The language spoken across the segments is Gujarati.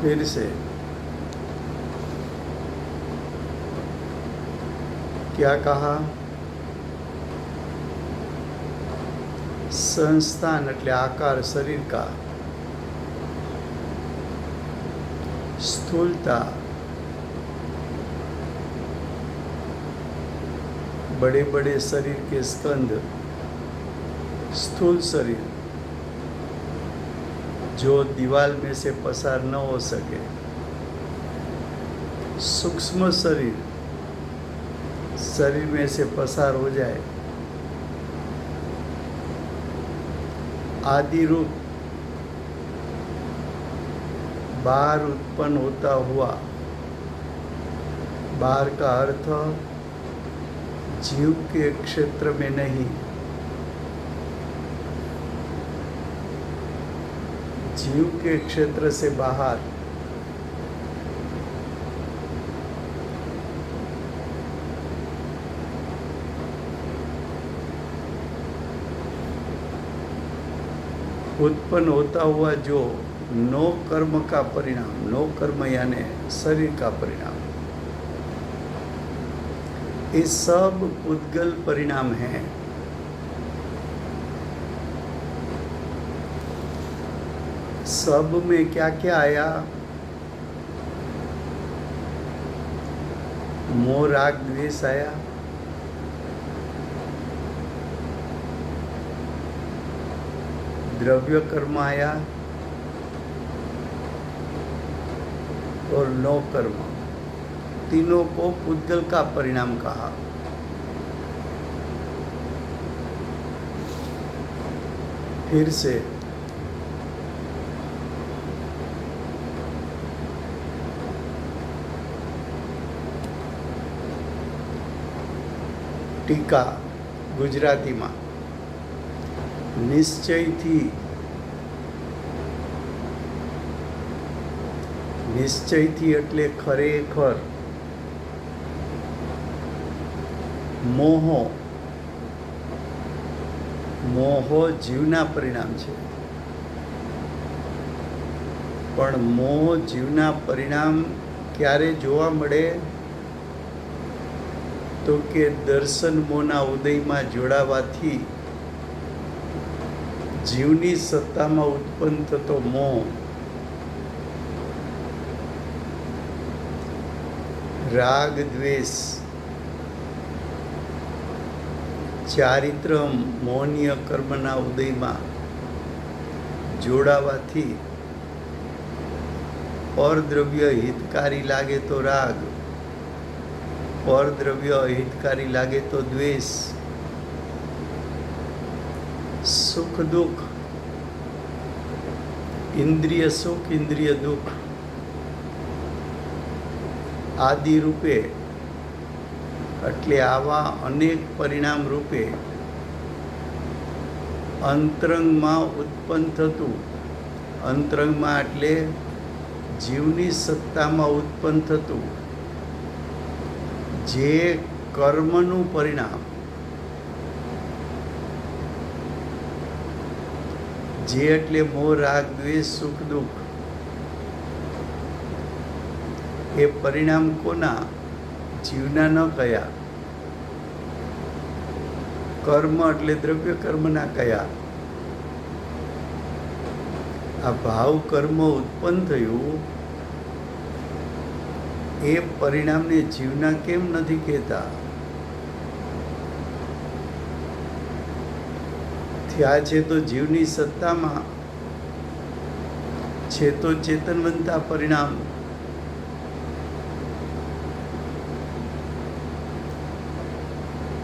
फिर से क्या कहा? संस्थान એટલે आकार शरीर का, स्थूलता बड़े बड़े शरीर के स्कंद, स्थूल शरीर जो दीवार में से पसार न हो सके, सूक्ष्म शरीर शरीर में से पसार हो जाए, आदि रूप बाहर उत्पन्न होता हुआ, बाहर का अर्थ जीव के क्षेत्र में नहीं, जीव के क्षेत्र से बाहर, उत्पन्न होता हुआ जो नो कर्म का परिणाम, नो कर्म यानी शरीर का परिणाम, ये सब उद्गल परिणाम हैं। सब में क्या क्या आया? मोह राग द्वेष आया, द्रव्य कर्म आया और नो कर्म, तीनों को पुद्गल का परिणाम कहा। फिर से टीका गुजराती में निश्चयથી, નિશ્ચયથી એટલે ખરેખર, મોહો, મોહો જીવના પરિણામ છે, પણ મોહ જીવના પરિણામ ક્યારે જોવા મળે? તો કે દર્શન મોહના ઉદયમાં જોડાવાથી જીવની સત્તામાં ઉત્પન્ન થતો મોહ રાગ દ્વેષ ચારિત્ર મોહનીય કર્મના ઉદયમાં જોડાવાથી પરદ્રવ્ય હિતકારી લાગે તો રાગ, પરદ્રવ્ય અહિતકારી લાગે તો દ્વેષ, સુખ દુઃખ, ઇન્દ્રિય સુખ ઇન્દ્રિય દુઃખ આદિ રૂપે, એટલે આવા અનેક પરિણામ રૂપે અંતરંગમાં ઉત્પન્ન થતું, અંતરંગમાં એટલે જીવની સત્તામાં ઉત્પન્ન થતું જે કર્મનું પરિણામ, જે એટલે મોહ રાગ દ્વેષ સુખ દુઃખ, એ પરિણામ કોના? જીવના ન કયા? કર્મ એટલે દ્રવ્ય કર્મના કયા? આ ભાવ કર્મ ઉત્પન્ન થયું એ પરિણામને જીવના કેમ નથી કહેતા? થયા છે તો જીવની સત્તામાં છે તો ચેતનવંતા પરિણામ,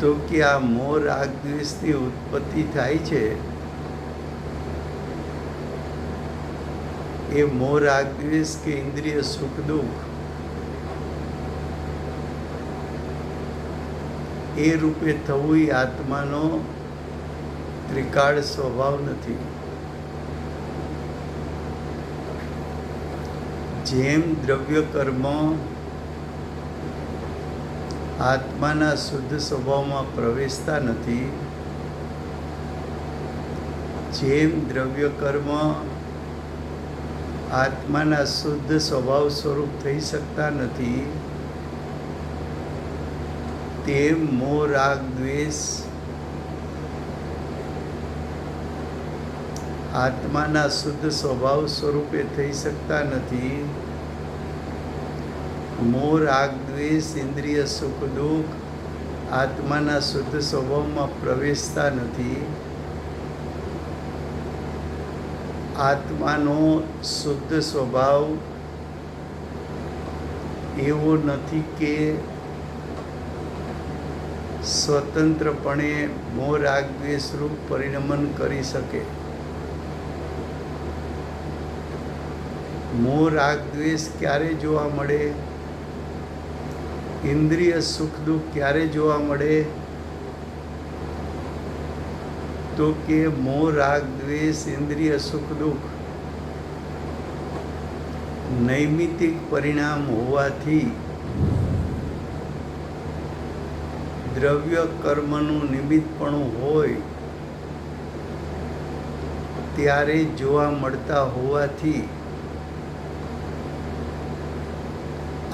તો કે આ મોહ રાગ દ્વેષની ઉત્પત્તિ થાય છે, એ મોહ રાગ દ્વેષ કે ઇન્દ્રિય સુખ દુઃખ એ રૂપે થવું એ આત્માનો ત્રિકાળ સ્વભાવ નથી. જેમ દ્રવ્ય કર્મ આત્માના શુદ્ધ સ્વભાવમાં પ્રવેશતા નથી, જેમ દ્રવ્ય કર્મ આત્માના શુદ્ધ સ્વભાવ સ્વરૂપ થઈ શકતા નથી, તે મોહ રાગ દ્વેષ આત્માના શુદ્ધ સ્વભાવ સ્વરૂપે થઈ શકતા નથી. મોહ રાગ દ્વેષ ઇન્દ્રિય સુખ દુઃખ આત્માના શુદ્ધ સ્વભાવમાં પ્રવેશતા નથી. આત્માનો શુદ્ધ સ્વભાવ એવો નથી કે સ્વતંત્રપણે મોહ રાગ દ્વેષ રૂપ પરિણમન કરી શકે. મોહ રાગ દ્વેષ ક્યારે જોવા મળે? ઇન્દ્રિય સુખ દુઃખ ક્યારે જોવા મળે? તો કે મોહ રાગ દ્વેષ ઇન્દ્રિય સુખ દુઃખ નૈમિતિક પરિણામ હોવાથી દ્રવ્ય કર્મનું નિમિત્તપણું હોય ત્યારે જોવા મળતા હોવાથી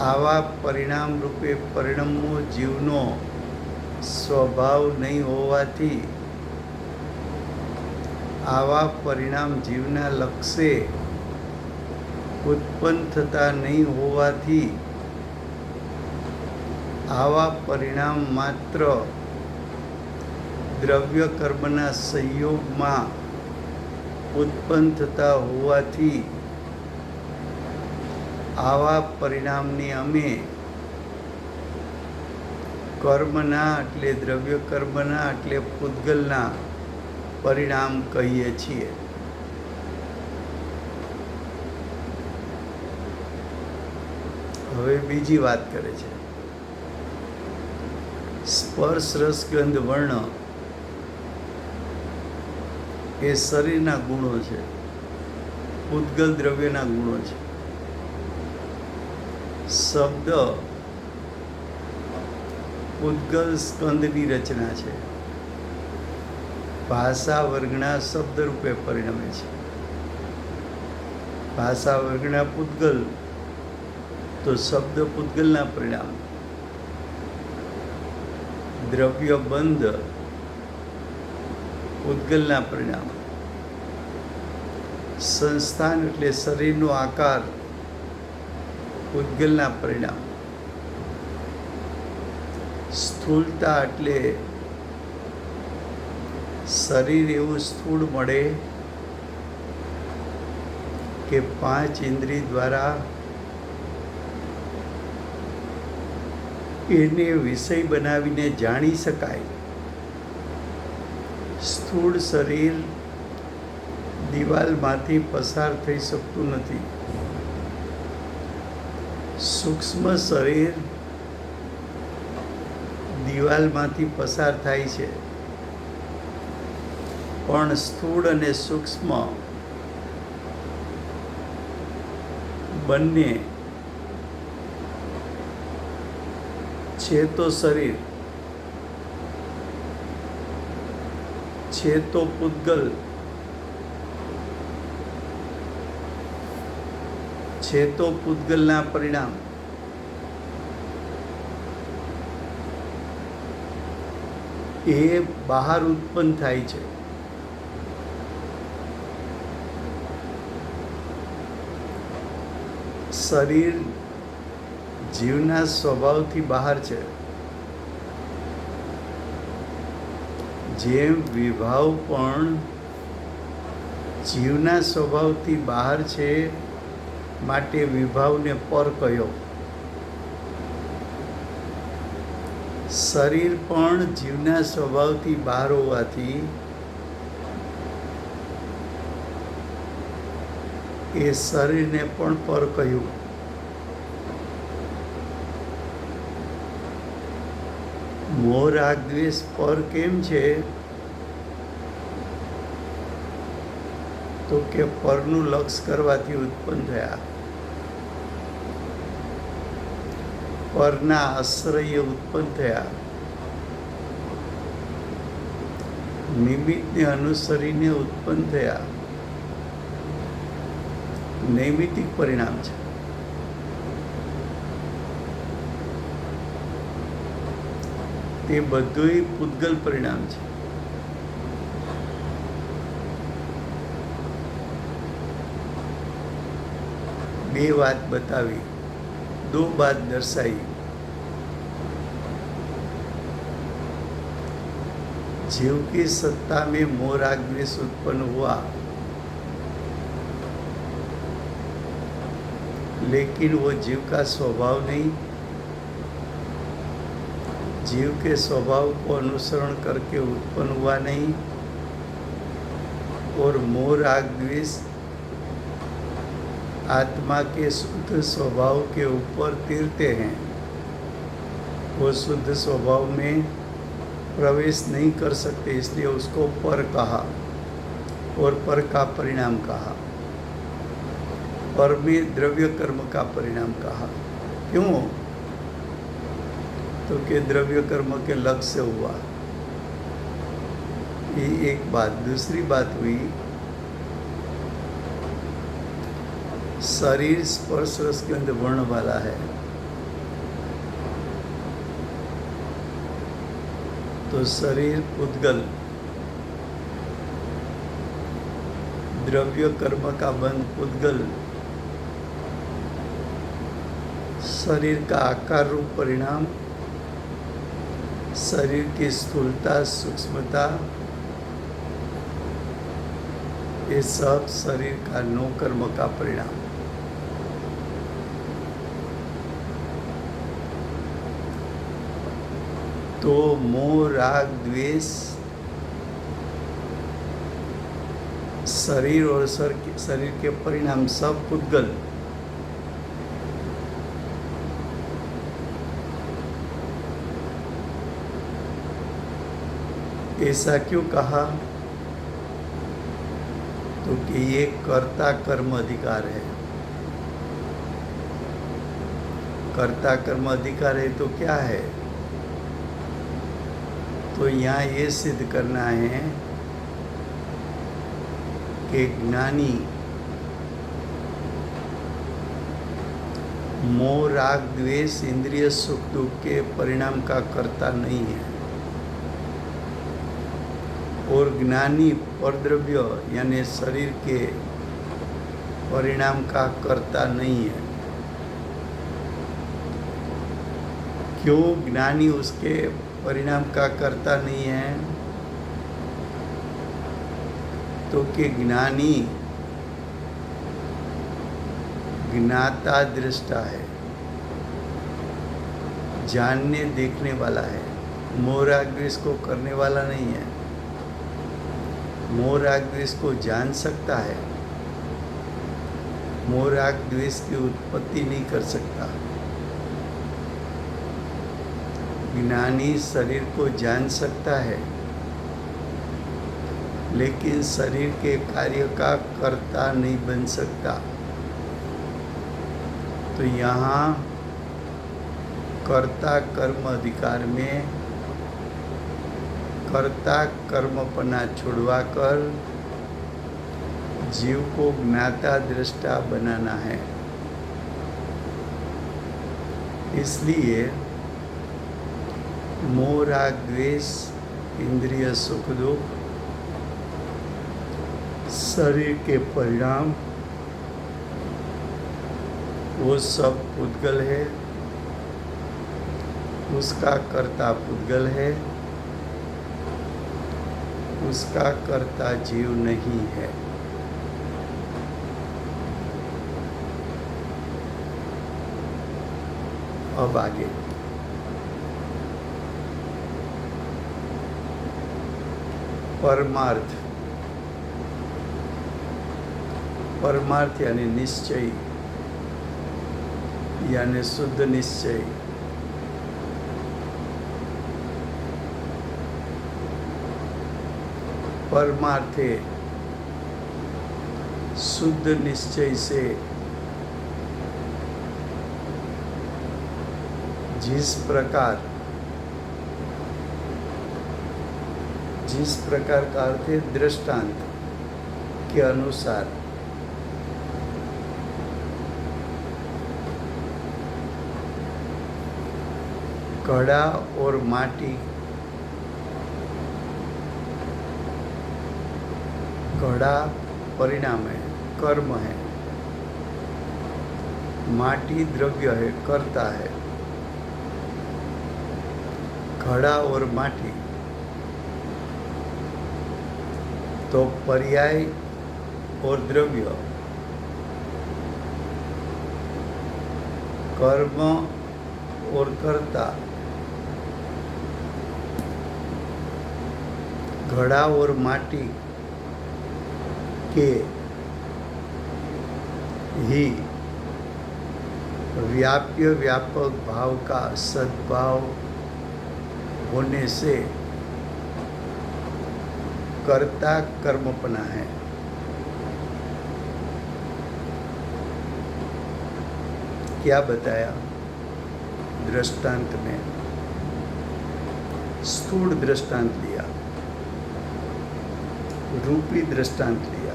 આવા પરિણામ રૂપે પરિણમવો જીવનો સ્વભાવ નહીં હોવાથી, આવા પરિણામ જીવના લક્ષ્યે ઉત્પન્ન થતા નહીં હોવાથી, આવા પરિણામ માત્ર દ્રવ્ય કર્મના સંયોગમાં ઉત્પન્ન થતા હોવાથી, આવા પરિણામની અમે કર્મના એટલે દ્રવ્ય કર્મના એટલે પૂતગલના પરિણામ કહીએ છીએ. હવે બીજી વાત કરે છે. સ્પર્શ રસ ગંધ વર્ણ એ શરીરના ગુણો છે, પૂતગલ દ્રવ્યના ગુણો છે. શબ્દ પૂતગલ સ્કંદની રચના છે. ભાષા વર્ગના શબ્દ રૂપે પરિણમે છે. ભાષા વર્ગના પૂતગલ તો શબ્દ પૂતગલના પરિણામ. દ્રવ્ય બંધ પૂતગલના પરિણામ. સંસ્થાન એટલે શરીરનો આકાર પૂતગલના પરિણામ. સ્થૂળતા એટલે શરીર એવું સ્થૂળ મળે કે 5 ઇન્દ્રિય દ્વારા એને વિષય બનાવીને જાણી શકાય. સ્થૂળ શરીર દિવાલમાંથી પસાર થઈ શકતું નથી. સૂક્ષ્મ શરીર દિવાલમાંથી પસાર થાય છે, પણ સ્થૂળ અને સૂક્ષ્મ બંને છે તો શરીર, છે તો પૂતગલ, છે તો પૂતગલના પરિણામ. એ બહાર ઉત્પન્ન થાય છે. શરીર જીવના સ્વભાવથી બહાર છે. જેમ વિભાવ પણ જીવના સ્વભાવથી બહાર છે, માટે વિભાવને પર કહ્યો. શરીર પણ જીવના સ્વભાવથી બહાર હોવાથી એ શરીરને પણ પર કહ્યું. મોહ રાગ દ્વેષ પર કેમ છે? તો કે પરનું લક્ષ્ય કરવાથી ઉત્પન્ન થયા. પરના આશ્રય ઉત્પન્ન થયા. નિમિત્તને અનુસરીને ઉત્પન્ન થયા. નૈમિતિક પરિણામ છે. તે બધુંય પૂતગલ પરિણામ છે. બે વાત બતાવી, दो बात दर्शाई. जीव की सत्ता में मोह राग द्वेष उत्पन्न हुआ, लेकिन वो जीव का स्वभाव नहीं. जीव के स्वभाव को अनुसरण करके उत्पन्न हुआ नहीं. और मोह राग द्वेष आत्मा के शुद्ध स्वभाव के ऊपर तीरते हैं. वो शुद्ध स्वभाव में प्रवेश नहीं कर सकते, इसलिए उसको पर कहा और पर का परिणाम कहा. पर में द्रव्य कर्म का परिणाम कहा. क्यों? तो कि द्रव्य कर्म के लक्ष्य से हुआ. ये एक बात. दूसरी बात हुई, शरीर स्पर्श रस के अंदर वर्ण वाला है, तो शरीर पुद्गल, द्रव्य कर्म का बंध पुद्गल, शरीर का आकार रूप परिणाम, शरीर की स्थूलता सूक्ष्मता, ये सब शरीर का नो कर्म का परिणाम. तो मोह राग द्वेष शरीर और शरीर के परिणाम सब पुद्गल. ऐसा क्यों कहा? तो कि ये कर्ता कर्म अधिकार है. कर्ता कर्म अधिकार है तो क्या है? तो यहाँ ये सिद्ध करना है कि ज्ञानी मोह राग द्वेष इंद्रिय सुख दुख के परिणाम का कर्ता नहीं है. और ज्ञानी परद्रव्य यानी शरीर के परिणाम का कर्ता नहीं है. क्यों ज्ञानी उसके परिणाम का कर्ता नहीं है? तो कि ज्ञानी ज्ञाता दृष्टा है, जानने देखने वाला है. मोह राग द्वेष को करने वाला नहीं है. मोह राग द्वेष को जान सकता है, मोह राग द्वेष की उत्पत्ति नहीं कर सकता. ज्ञानी शरीर को जान सकता है, लेकिन शरीर के कार्य का कर्ता नहीं बन सकता. तो यहाँ कर्ता कर्म अधिकार में कर्ता कर्मपना छुड़वाकर जीव को ज्ञाता दृष्टा बनाना है. इसलिए मोह राग द्वेष इंद्रिय सुख दुख शरीर के परिणाम वो सब पुद्गल है. उसका कर्ता पुद्गल है, उसका कर्ता जीव नहीं है. अब आगे परमार्थ. परमार्थ यानी निश्चय, यानी शुद्ध निश्चय. परमार्थे शुद्ध निश्चय से जिस प्रकार का अर्थ है दृष्टांत के अनुसार घड़ा और माटी, घड़ा परिणाम है, कर्म है, माटी द्रव्य है, कर्ता है। घड़ा और माटी तो पर्याय और द्रव्य, कर्म और कर्ता, घड़ा और माटी के ही व्याप्य व्यापक भाव का सद्भाव होने से कर्ता कर्मपना है। क्या बताया दृष्टांत में? स्थूल दृष्टांत लिया, रूपी दृष्टांत लिया।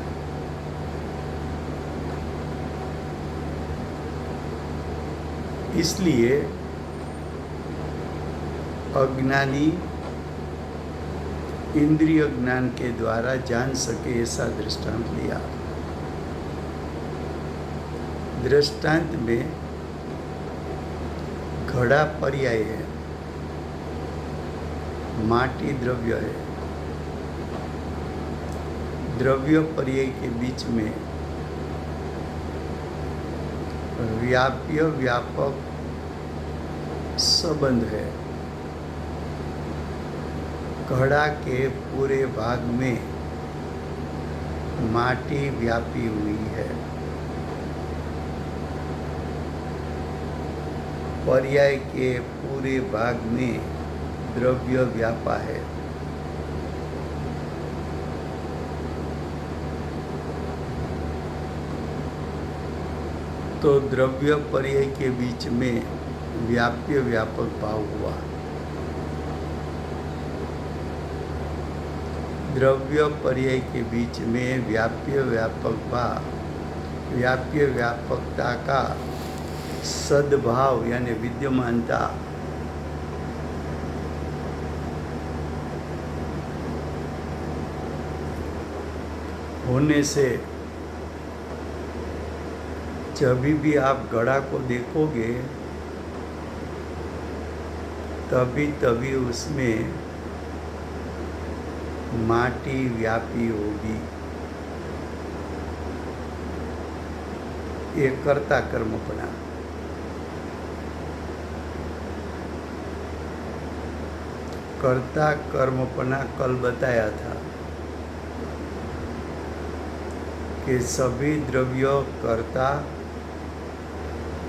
इसलिए अज्ञानी इंद्रिय ज्ञान के द्वारा जान सके ऐसा दृष्टांत लिया। दृष्टांत में घड़ा पर्याय है, माटी द्रव्य है। द्रव्य पर्याय के बीच में व्याप्य व्यापक संबंध है। घड़ा के पूरे भाग में माटी व्यापी हुई है। पर्याय के पूरे भाग में द्रव्य व्यापा है। तो द्रव्य पर्याय के बीच में व्याप्य व्यापक भाव हुआ। द्रव्य पर्याय के बीच में व्याप्य व्यापक भाव, व्याप्य व्यापकता का सद्भाव यानी विद्यमानता होने से जब भी आप घड़ा को देखोगे तभी उसमें माटी व्यापी होगी। ये कर्ता कर्मपना। कर्ता कर्मपना कल बताया था कि सभी द्रव्य कर्ता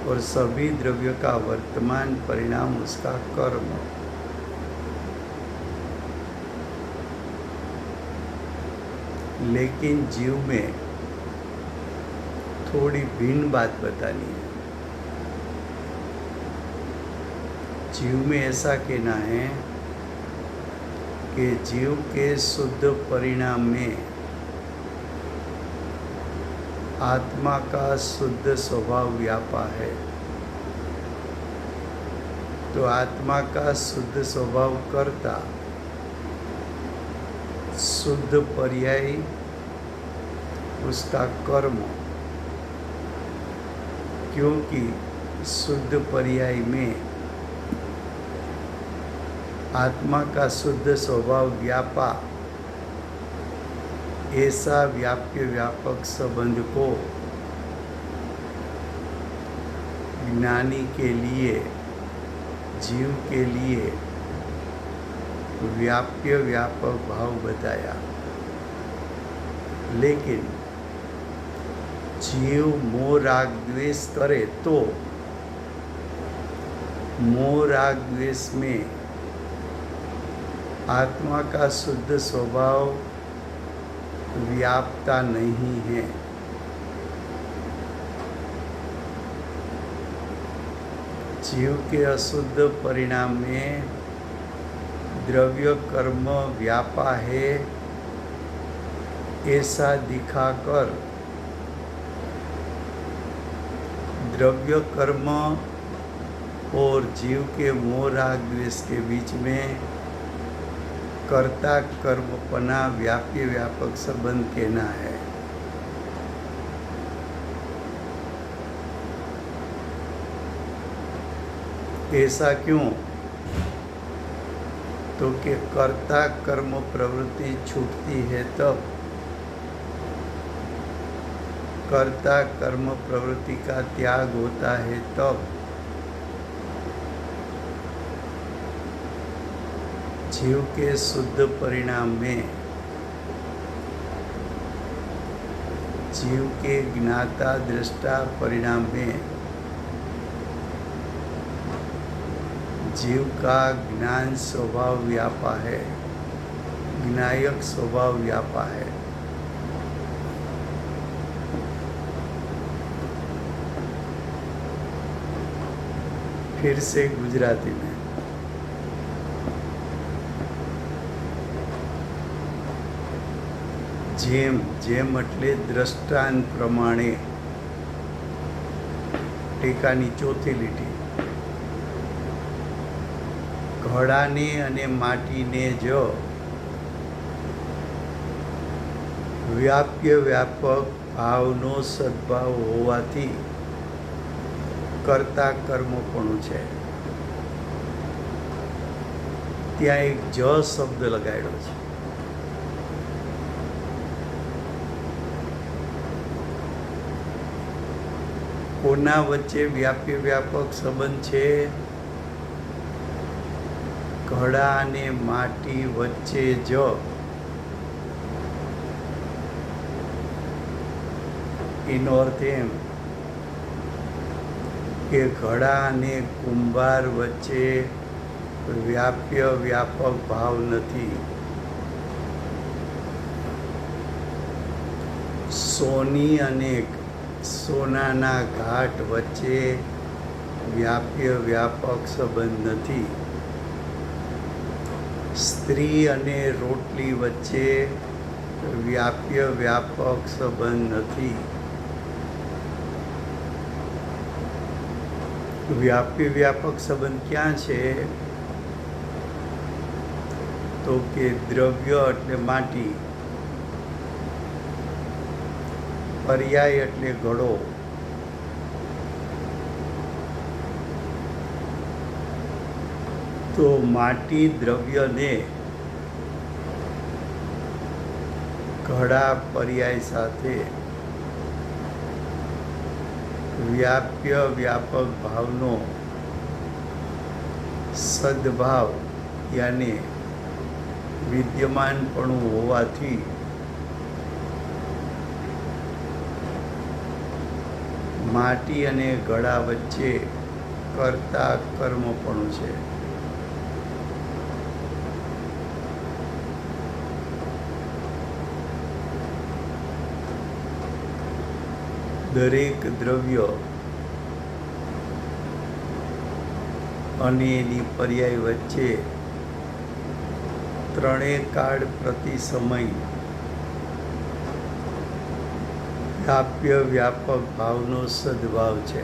और सभी द्रव्य का वर्तमान परिणाम उसका कर्म। लेकिन जीव में थोड़ी भिन्न बात बतानी है। जीव में ऐसा कहना है कि जीव के शुद्ध परिणाम में आत्मा का शुद्ध स्वभाव व्यापा है। तो आत्मा का शुद्ध स्वभाव कर्ता, शुद्ध पर्याय उसका कर्म, क्योंकि शुद्ध पर्याय में आत्मा का शुद्ध स्वभाव व्यापा, ऐसा व्याप्य व्यापक संबंध को ज्ञानी के लिए, जीव के लिए व्याप्य व्यापक भाव बताया। लेकिन जीव मोह राग द्वेष करे तो मोह राग द्वेष में आत्मा का शुद्ध स्वभाव व्यापता नहीं है। जीव के अशुद्ध परिणाम में द्रव्य कर्म व्यापा है, ऐसा दिखाकर द्रव्य कर्म और जीव के मोह राग द्वेष के बीच में कर्ता कर्मपना व्याप्य व्यापक संबंध कहना है। ऐसा क्यों? तो कि कर्ता कर्म प्रवृत्ति छूटती है तब, कर्ता कर्म प्रवृत्ति का त्याग होता है तब जीव के शुद्ध परिणाम में, जीव के ज्ञाता दृष्टा परिणाम में जीव का ज्ञान स्वभाव व्यापा है, ज्ञायक स्वभाव व्यापा है। फिर से गुजराती में, જેમ જેમ એટલે દ્રષ્ટાંત પ્રમાણે, ટીકાની ચોથી લીટી, ઘડાને અને માટીને જ વ્યાપ્ય વ્યાપક ભાવનો સદભાવ હોવાથી કર્તા કર્મપણું છે. ત્યાં એક જ શબ્દ લગાડ્યો છે. કોના વચ્ચે વ્યાપ્ય વ્યાપક સંબંધ છે? ઘડા અને માટી વચ્ચે જ. એનો અર્થ એમ કે ઘડા અને કુંભાર વચ્ચે વ્યાપ્ય વ્યાપક ભાવ નથી. સોની અને સોનાના ઘાટ વચ્ચે વ્યાપ્ય વ્યાપક સંબંધ નથી. સ્ત્રી અને રોટલી વચ્ચે વ્યાપ્ય વ્યાપક સંબંધ નથી. વ્યાપ્ય વ્યાપક સંબંધ ક્યાં છે? તો કે દ્રવ્ય એટલે માટી, પર્યાય એટલે ઘડો, તો માટી દ્રવ્યને ઘડા પર્યાય સાથે વ્યાપ્ય વ્યાપક ભાવનો સદભાવ યાને વિદ્યમાનપણું હોવાથી માટી અને ઘડા વચ્ચે કર્તા કર્મપણું છે. દરેક દ્રવ્ય અને એની પર્યાય વચ્ચે ત્રણેય કાળ પ્રતિ સમય વ્યાપ્ય વ્યાપક ભાવનો સદભાવ છે.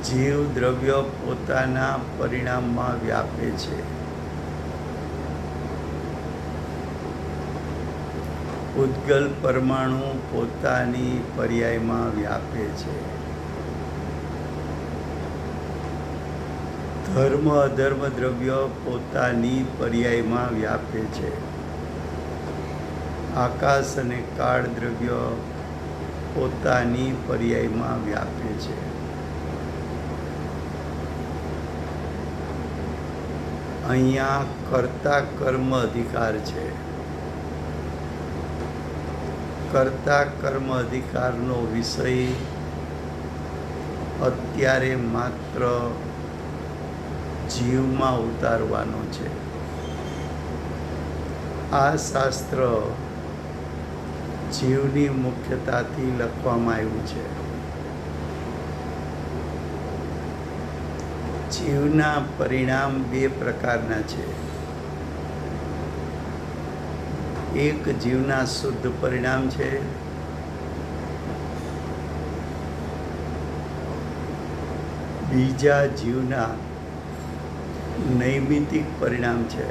જીવ દ્રવ્ય પોતાના પરિણામમાં વ્યાપે છે. ઉદ્ગલ પરમાણુ પોતાની પર્યાયમાં વ્યાપે છે. ધર્મ અધર્મ દ્રવ્ય પોતાની પર્યાયમાં વ્યાપે છે. આકાશ અને કાળ દ્રવ્ય પોતાની પર્યાયમાં વ્યાપે છે. અહીંયા કર્તા કર્મ અધિકાર છે. કર્તા કર્મ અધિકારનો વિષય અત્યારે માત્ર જીવમાં ઉતારવાનો છે. આ શાસ્ત્ર જીવની મુખ્યતાથી લખવામાં આવ્યું છે. જીવના પરિણામ બે પ્રકારના છે. એક જીવના શુદ્ધ પરિણામ છે, બીજા જીવના નૈમિતિક પરિણામ છે.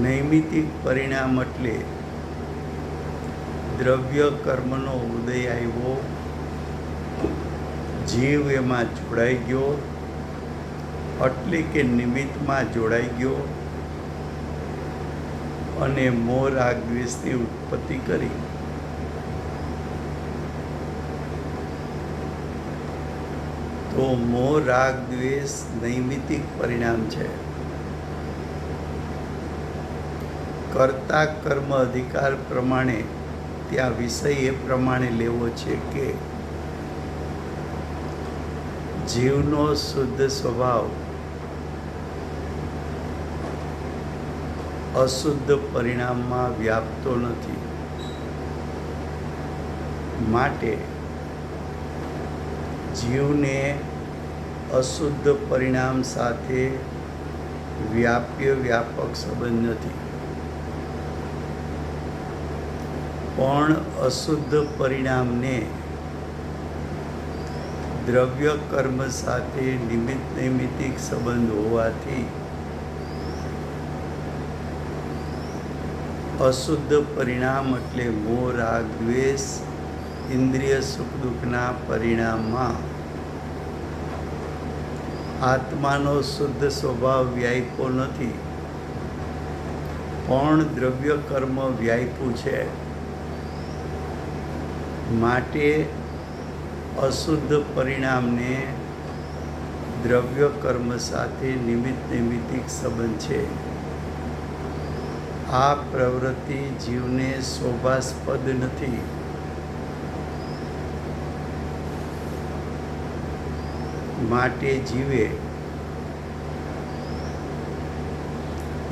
નૈમિતિક પરિણામ એટલે દ્રવ્ય કર્મનો ઉદય આવ્યો, જીવ એમાં જોડાઈ ગયો, એટલે કે નિમિત્તમાં જોડાઈ ગયો અને મોહ રાગ દ્વેષની ઉત્પત્તિ કરી. તો મોહ રાગ દ્વેષ નૈમિતિક પરિણામ છે. કર્તા કર્મ અધિકાર પ્રમાણે ત્યાં વિષય એ પ્રમાણે લેવો છે કે જીવનો શુદ્ધ સ્વભાવ અશુદ્ધ પરિણામમાં વ્યાપતો નથી. માટે જીવને અશુદ્ધ પરિણામ સાથે વ્યાપક સંબંધ નથી. પણ અશુદ્ધ પરિણામને દ્રવ્ય કર્મ સાથે નૈમિતિક સંબંધ હોવાથી અશુદ્ધ પરિણામ એટલે મોહ રાગ દ્વેષ ઇન્દ્રિય સુખ દુઃખના પરિણામમાં આત્માનો શુદ્ધ સ્વભાવ વ્યાપ્યો નથી, પણ દ્રવ્ય કર્મ વ્યાપ્યું છે. માટે અશુદ્ધ પરિણામને દ્રવ્ય કર્મ સાથે નૈમિતિક સંબંધ છે. આ પ્રવૃત્તિ જીવને શોભાસ્પદ નથી. માટે જીવે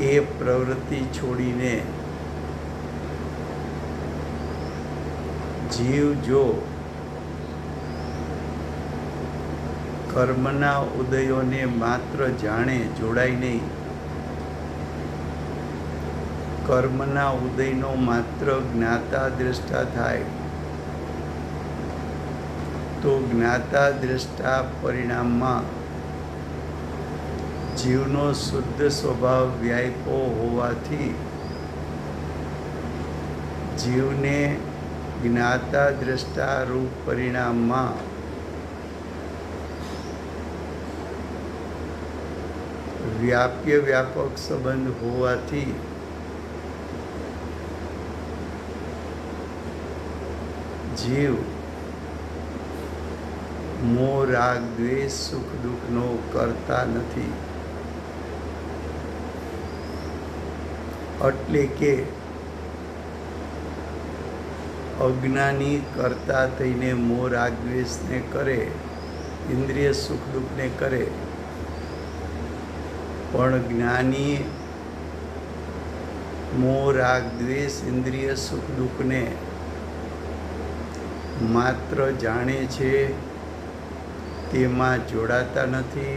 એ પ્રવૃત્તિ છોડીને જીવ જો કર્મના ઉદયોને માત્ર જાણે, જોડાય નહીં, કર્મના ઉદયનો માત્ર જ્ઞાતા દ્રષ્ટા થાય, તો જ્ઞાતા દ્રષ્ટા પરિણામમાં જીવનો શુદ્ધ સ્વભાવ વ્યાપ્યો હોવાથી જીવને જ્ઞાતા દ્રષ્ટા રૂપ પરિણામમાં વ્યાપક સંબંધ હોવાથી જીવ મોહ રાગ દ્વેષ સુખ દુઃખનો કરતા નથી. એટલે કે અજ્ઞાની કરતા થઈને મોહ રાગ દ્વેષને કરે, ઇન્દ્રિય સુખ દુઃખને કરે, પણ જ્ઞાની મોહ રાગ દ્વેષ ઇન્દ્રિય સુખ દુઃખને માત્ર જાણે છે, તેમાં જોડાતા નથી,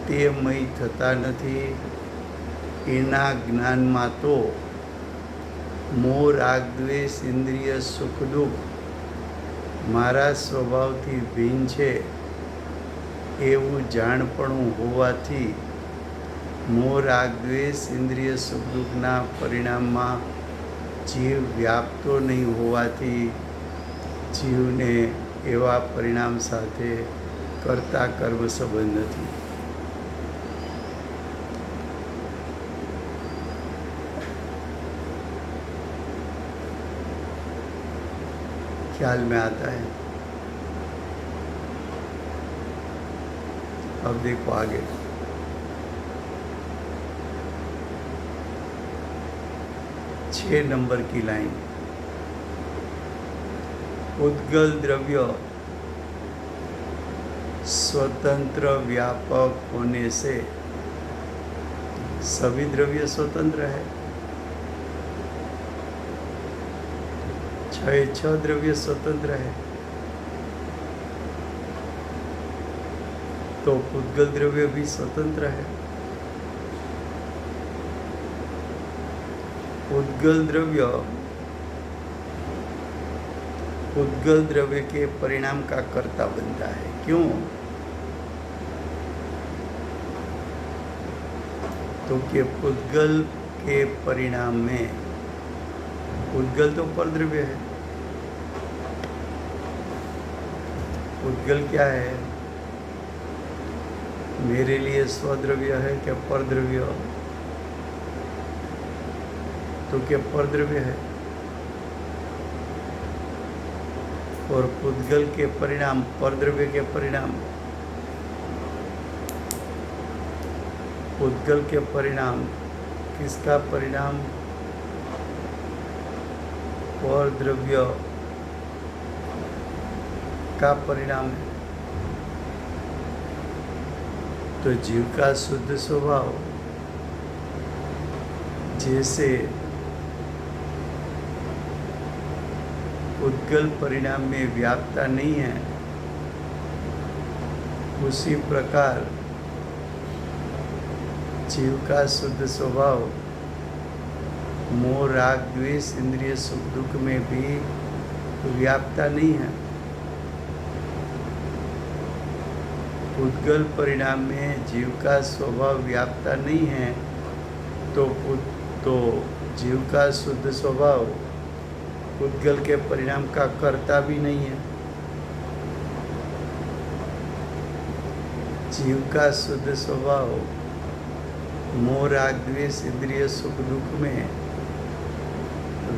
તે મય થતા નથી. એના જ્ઞાનમાં તો મોહ રાગ દ્વેષ ઇન્દ્રિય સુખ દુઃખ મારા સ્વભાવથી ભિન્ન છે એવું જાણપણું હોવાથી મોહ રાગ દ્વેષ ઇન્દ્રિય સુખ દુઃખના પરિણામમાં જીવ વ્યાપતો નહીં હોવાથી જીવને એવા પરિણામ સાથે કરતા કર્મ સંબંધ નથી. ख्याल में आता है? अब देखो आगे. 6 नंबर की लाइन. उद्गल द्रव्य स्वतंत्र व्यापक होने से सभी द्रव्य स्वतंत्र है. 6 द्रव्य स्वतंत्र है, तो उद्गल द्रव्य भी स्वतंत्र है. उद्गल द्रव्य के परिणाम का कर्ता बनता है। क्यों? तो कि उद्गल के परिणाम में, उद्गल तो परद्रव्य है। उद्गल क्या है? मेरे लिए स्वद्रव्य है क्या परद्रव्य? तो क्या परद्रव्य है। और उद्गल के परिणाम, परद्रव्य के परिणाम, उद्गल के परिणाम किसका परिणाम? परद्रव्य का परिणाम है। तो जीव का शुद्ध स्वभाव जैसे उद्गल परिणाम में व्याप्ता नहीं है, उसी प्रकार जीव का शुद्ध स्वभाव मोह राग द्वेष इंद्रिय सुख दुख में भी व्याप्ता नहीं है। उद्गल परिणाम में जीव का स्वभाव व्याप्ता नहीं है, तो जीव का शुद्ध स्वभाव उद्गल के परिणाम का कर्ता भी नहीं है। जीव का शुद्ध स्वभाव मोह राग द्वेष इंद्रिय सुख दुख में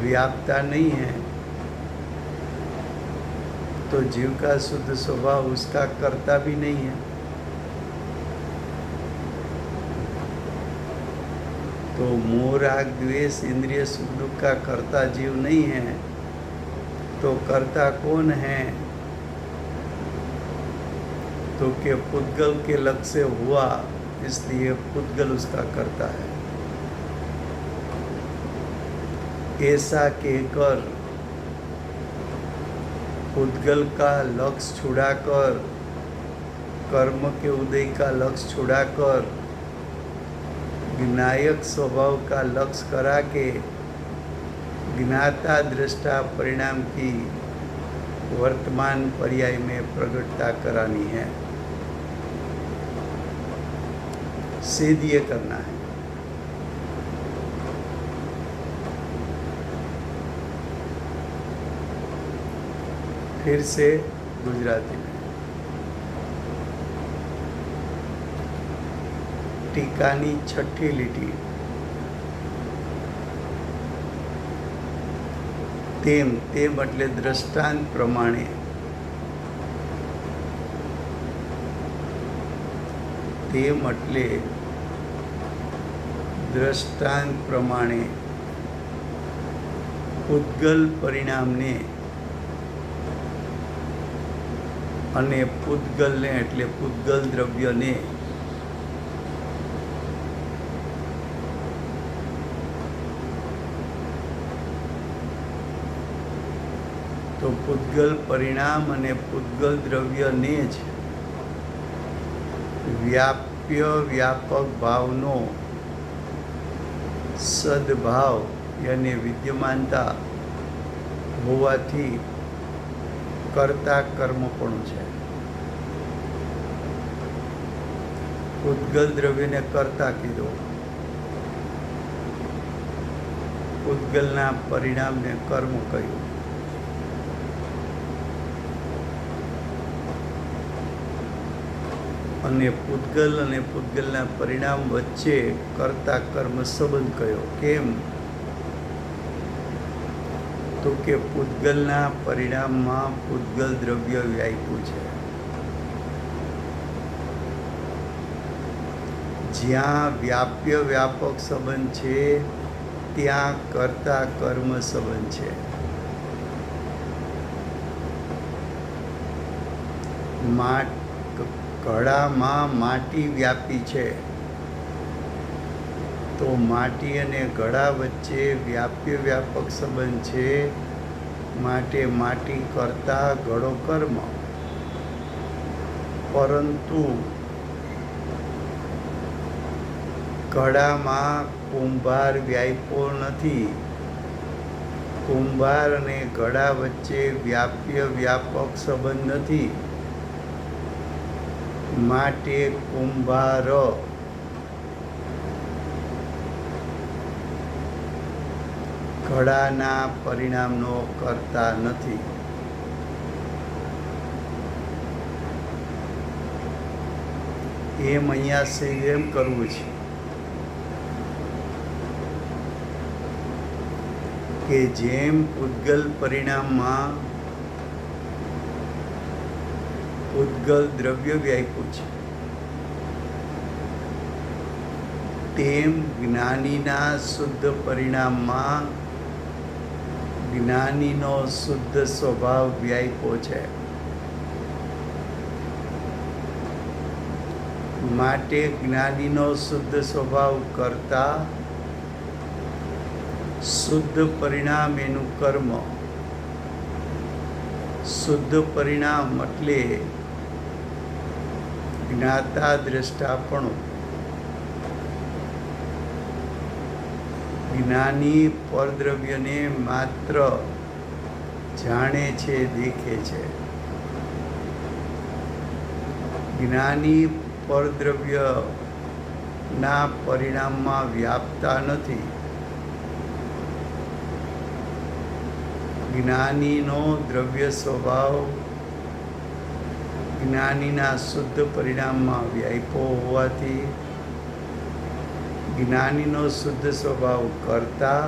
व्याप्ता नहीं है, तो जीव का शुद्ध स्वभाव उसका कर्ता भी नहीं है। तो मोह राग द्वेष इंद्रिय सुख दुख का कर्ता जीव नहीं है, तो कर्ता कौन है? तो के पुद्गल के लक्ष्य से हुआ, इसलिए पुद्गल उसका कर्ता है। ऐसा कहकर पुद्गल का लक्ष्य छुड़ाकर, कर्म के उदय का लक्ष्य छुड़ाकर ज्ञायक स्वभाव का लक्ष्य करा के ज्ञाता दृष्टा परिणाम की वर्तमान पर्याय में प्रकटता करानी है। सिद्ध ये करना है। फिर से गुजराती में टीकानी छठी લીટી તેમ એટલે દ્રષ્ટાંત પ્રમાણે, તેમ એટલે દ્રષ્ટાંત પ્રમાણે પુદ્ગલ પરિણામને અને પુદ્ગલને એટલે પુદ્ગલ દ્રવ્યને તો પુદ્ગલ પરિણામ અને પુદ્ગલ દ્રવ્યને જ વ્યાપ્ય વ્યાપક ભાવનો સદભાવ યાને વિદ્યમાનતા હોવાથી કર્તા કર્મપણું છે। પુદ્ગલ દ્રવ્યને કર્તા કીધો, પુદ્ગલના પરિણામને કર્મ કહ્યું। અને પુદ્ગલ અને પુદ્ગલના પરિણામ વચ્ચે કર્તા કર્મ સંબંધ કયો? કેમ? તો કે પુદ્ગલના પરિણામમાં પુદ્ગલ દ્રવ્ય વ્યાપ્યું છે। જ્યાં વ્યાપ્ય વ્યાપક સંબંધ છે ત્યાં કર્તા કર્મ સંબંધ છે। ઘડામાં માટી વ્યાપી છે, તો માટી અને ઘડા વચ્ચે વ્યાપ્ય વ્યાપક સંબંધ છે, માટે માટી કરતા ઘડો કર્મ। પરંતુ ઘડામાં કુંભાર વ્યાપ્યો નથી, કુંભાર અને ઘડા વચ્ચે વ્યાપ્ય વ્યાપક સંબંધ નથી, માટે કુંભાર ઘડાના પરિણામનો કરતા નથી. એમ અહીંયા એમ કરવું છે કે જેમ પૂતગલ પરિણામમાં પૂતગલ દ્રવ્ય વ્યાપ્યું છે, તેમ જ્ઞાનીના શુદ્ધ પરિણામમાં જ્ઞાનીનો શુદ્ધ સ્વભાવ વ્યાપ્યો છે. માટે જ્ઞાનીનો શુદ્ધ સ્વભાવ કરતા શુદ્ધ પરિણામ એનું કર્મ. શુદ્ધ પરિણામ એટલે જ્ઞાતા દ્રષ્ટાપણું. જ્ઞાની પરદ્રવ્યને માત્ર જાણે છે, દેખે છે. જ્ઞાની પરદ્રવ્યના પરિણામમાં વ્યાપતા નથી. જ્ઞાનીનો દ્રવ્ય સ્વભાવ જ્ઞાનીના શુદ્ધ પરિણામમાં વ્યાપ્યો હોવાથી જ્ઞાનીનો શુદ્ધ સ્વભાવ કરતા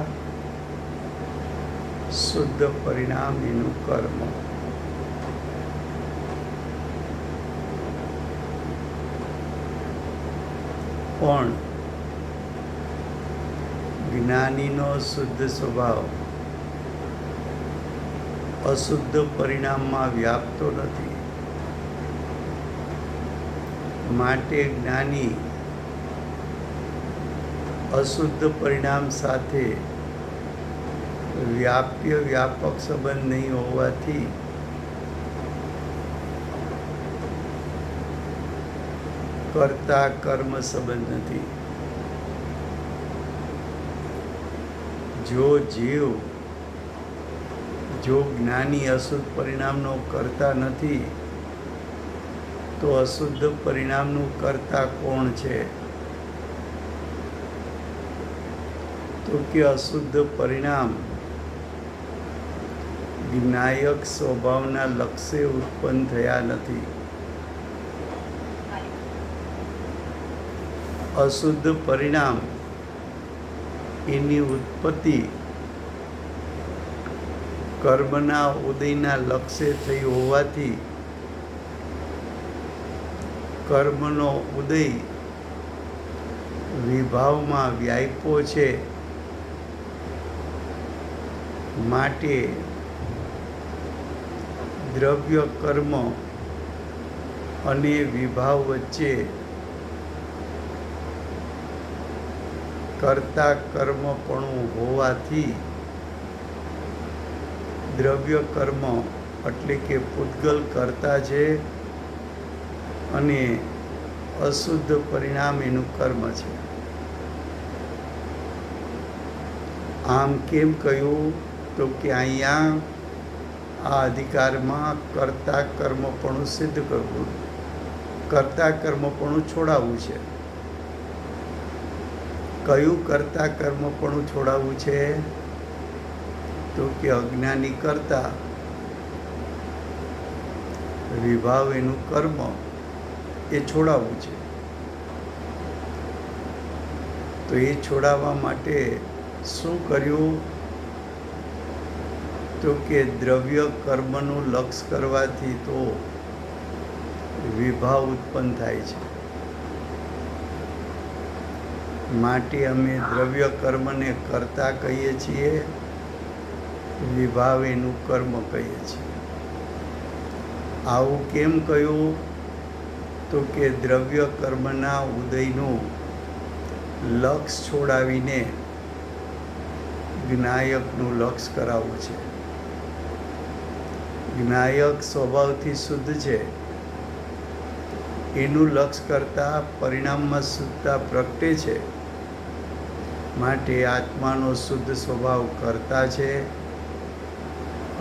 શુદ્ધ પરિણામ એનું કર્મ. પણ જ્ઞાનીનો શુદ્ધ સ્વભાવ અશુદ્ધ પરિણામમાં વ્યાપતો નથી. માટે જ્ઞાની અશુદ્ધ પરિણામ સાથે વ્યાપ્ય વ્યાપક સંબંધ નહીં હોવાથી કરતા કર્મ સંબંધ નથી. જો જ્ઞાની અશુદ્ધ પરિણામનો કરતા નથી, તો અશુદ્ધ પરિણામનું કરતા કોણ છે? તો કે અશુદ્ધ પરિણામ જ્ઞાયક સ્વભાવના લક્ષ્ય ઉત્પન્ન થયા નથી. અશુદ્ધ પરિણામ એની ઉત્પત્તિ કર્મના ઉદયના લક્ષ્ય થઈ હોવાથી કર્મનો ઉદય વિભાવમાં વ્યાપ્યો છે. માટે દ્રવ્ય કર્મ અને વિભાવ વચ્ચે કરતા કર્મપણું હોવાથી દ્રવ્ય કર્મ એટલે કે પૂતગલ કરતા છે અને અશુદ્ધ પરિણામ એનું કર્મ છે. આમ કેમ કહ્યું? તો કે અહીંયા આ અધિકારમાં કરતા કર્મપણું સિદ્ધ કરવું, કરતા કર્મપણું છોડાવવું છે. કયું કરતા કર્મપણું છોડાવવું છે? તો કે અજ્ઞાની કરતા વિભાવ એનું કર્મ એ છોડાવવું છે. તો એ છોડાવવા માટે શું કર્યું? તો કે દ્રવ્ય કર્મનું લક્ષ કરવાથી તો વિભાવ ઉત્પન્ન થાય છે. માટે અમે દ્રવ્ય કર્મને કરતા કહીએ છીએ, વિભાવ એનું કર્મ કહીએ છીએ. આવું કેમ કહ્યું? તો કે દ્રવ્ય કર્મના ઉદયનું લક્ષ છોડાવીને જ્ઞાયકનું લક્ષ કરાવવું છે. જ્ઞાયક સ્વભાવથી શુદ્ધ છે, એનું લક્ષ કરતા પરિણામમાં શુદ્ધતા પ્રગટે છે. માટે આત્માનો શુદ્ધ સ્વભાવ કરતા છે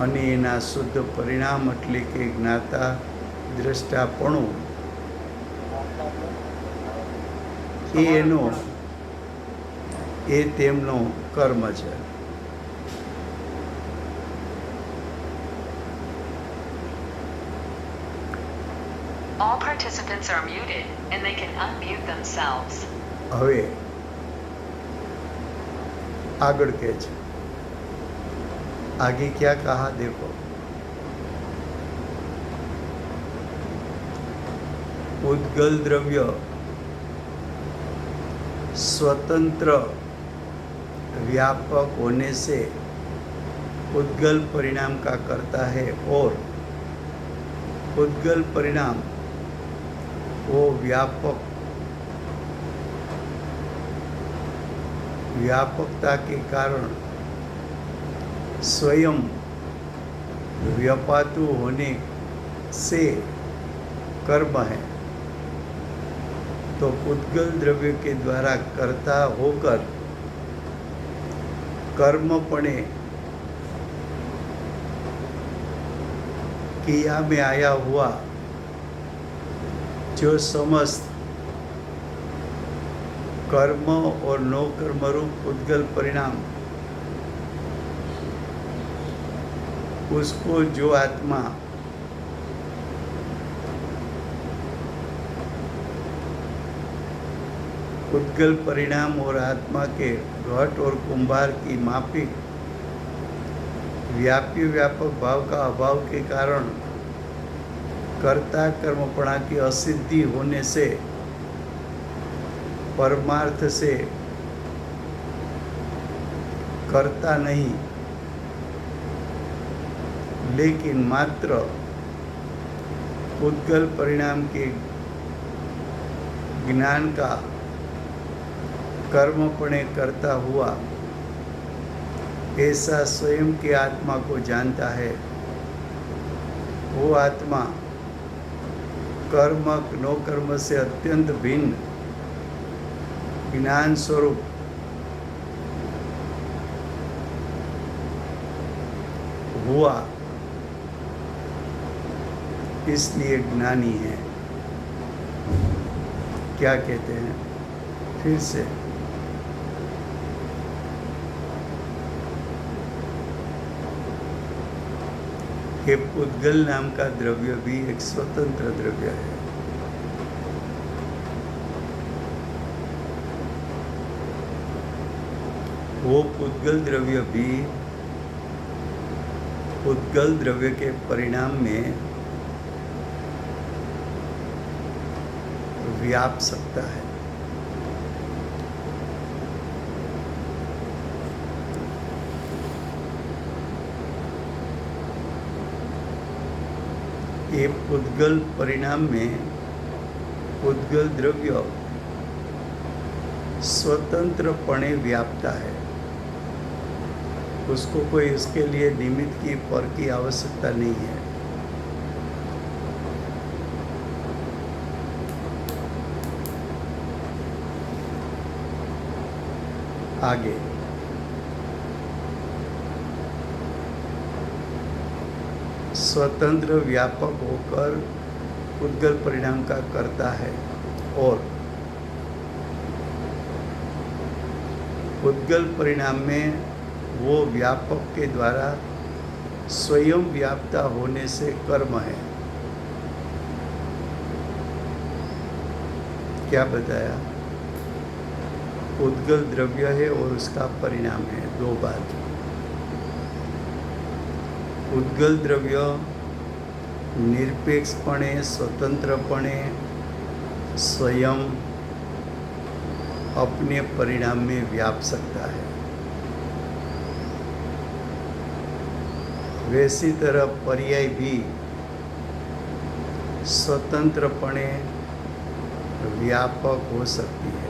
અને એના શુદ્ધ પરિણામ એટલે કે જ્ઞાતા દ્રષ્ટાપણું એ તેમનો કર્મ છે. All participants are muted and they can unmute themselves. હવે આગળ કહે છે, आगे क्या कहा देखो, उद्गल द्रव्य स्वतंत्र व्यापक होने से उद्गल परिणाम का करता है और उद्गल परिणाम वो व्यापकता के कारण स्वयं व्यापातु होने से कर्म है. तो उद्गल द्रव्य के द्वारा कर्ता होकर कर्मपणे क्रिया में आया हुआ जो समस्त कर्म और नो कर्म रूप उद्गल परिणाम, उसको जो आत्मा उद्गल परिणाम और आत्मा के घट और कुंभार की मापिक व्यापी व्यापक भाव का अभाव के कारण कर्ता कर्मपणा की असिद्धि होने से परमार्थ से करता नहीं, लेकिन मात्र उद्गल परिणाम के ज्ञान का कर्मपणे करता हुआ ऐसा स्वयं के आत्मा को जानता है. वो आत्मा कर्म नो कर्म से अत्यंत भिन्न ज्ञान स्वरूप हुआ, इसलिए ज्ञानी है. क्या कहते हैं फिर से, कि पुद्गल नाम का द्रव्य भी एक स्वतंत्र द्रव्य है. वो पुद्गल द्रव्य भी पुद्गल द्रव्य के परिणाम में व्याप सकता है. ये पुद्गल परिणाम में पुद्गल द्रव्य स्वतंत्रपणे व्यापता है. उसको कोई इसके लिए निमित्त की पर की आवश्यकता नहीं है. आगे स्वतंत्र व्यापक होकर उद्गल परिणाम का करता है और उद्गल परिणाम में वो व्यापक के द्वारा स्वयं व्याप्ता होने से कर्म है. क्या बताया, उद्गल द्रव्य है और उसका परिणाम है. दो बात, उद्गल द्रव्य निरपेक्षपणे स्वतंत्रपणे स्वयं अपने परिणाम में व्याप सकता है. वैसी तरह पर्याय भी स्वतंत्रपणे व्यापक हो सकती है.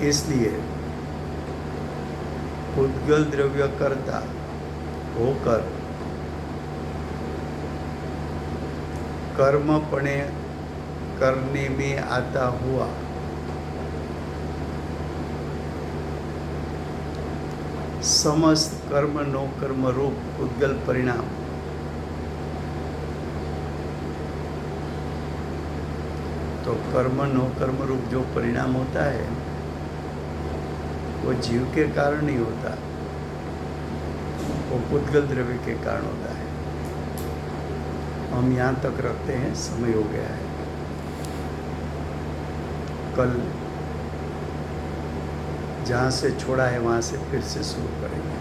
इसलिए उद्गल द्रव्य कर्ता होकर कर्मपणे करने में आता हुआ સમસ્ત કર્મ નો કર્મ रूप उद्गल परिणाम। तो कर्म नो कर्म रूप जो परिणाम होता है वो जीव के कारण नहीं होता, वो उद्गल द्रव्य के कारण होता है। हम यहाँ तक रखते हैं, समय हो गया है। कल जहाँ से छोड़ा है वहाँ से फिर से शुरू करेंगे।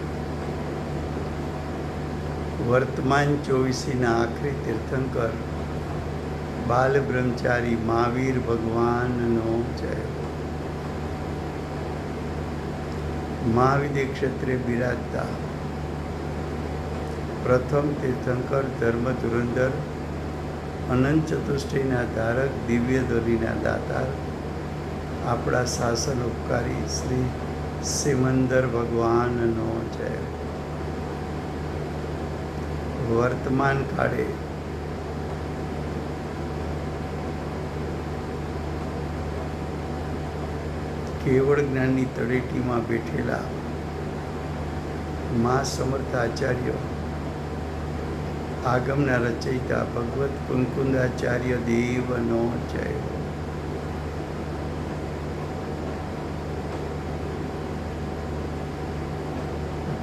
वर्तमान 24 ना आखरी तीर्थंकर बाल ब्रह्मचारी महावीर भगवान नो जय। महाविद्य क्षेत्रे बिराजता प्रथम तीर्थंकर धर्म धुरंधर अनंत चतुष्टयना धारक दिव्य दलीना दातार આપણા શાસન ઉપકારી શ્રી સિમંદર ભગવાનનો જય। વર્તમાન કાળે કેવળ જ્ઞાનની તળેટીમાં બેઠેલા મા સમર્થ આચાર્ય આગમના રચયિતા ભગવત કુંકુંદાચાર્ય દેવનો જય।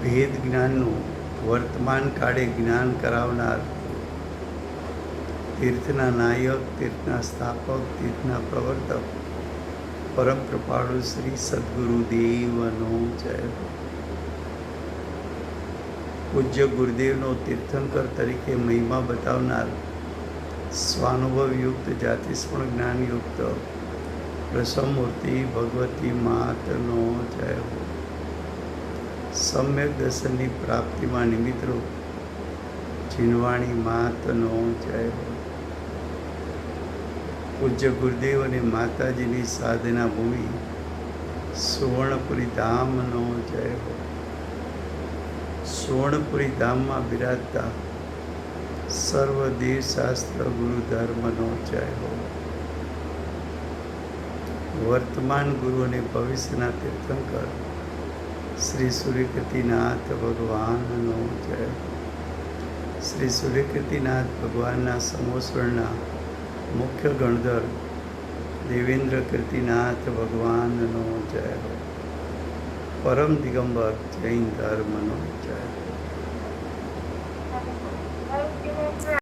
भेद ज्ञानનું વર્તમાન કાળે જ્ઞાન કરાવનાર તીર્થના નાયક, તીર્થના સ્થાપક, તીર્થના પ્રવર્તક પરમ કૃપાળુ શ્રી સદગુરુ દેવનો જય। પૂજ્ય ગુરુદેવનો તીર્થંકર તરીકે મહિમા બતાવનાર સ્વાનુભવયુક્ત જાતિસ્મરણ જ્ઞાનયુક્ત પ્રસમમૂર્તિ ભગવતી માતનો જય હો। सम्यक दर्शनની પ્રાપ્તિમાં નિમિત્તરૂપ જીનવાણી માતનો જય હો। પૂજ્ય ગુરુદેવ અને માતાજીની સાધના ભૂમિ સુવર્ણપુરી ધામનો જય હો। સુવર્ણપુરી ધામમાં બિરાજતા સર્વ દેવ શાસ્ત્ર ગુરુ ધર્મનો જય હો। વર્તમાન ગુરુ અને ભવિષ્યના તીર્થંકર श्री सूर्यकृतिनाथ भगवाननो जय। श्री सूर्यकृतिनाथ भगवानना समोसरणना मुख्य गणधर देवेंद्र कृतिनाथ भगवाननो जय हो। परम दिगंबर जैन धर्मनो जय।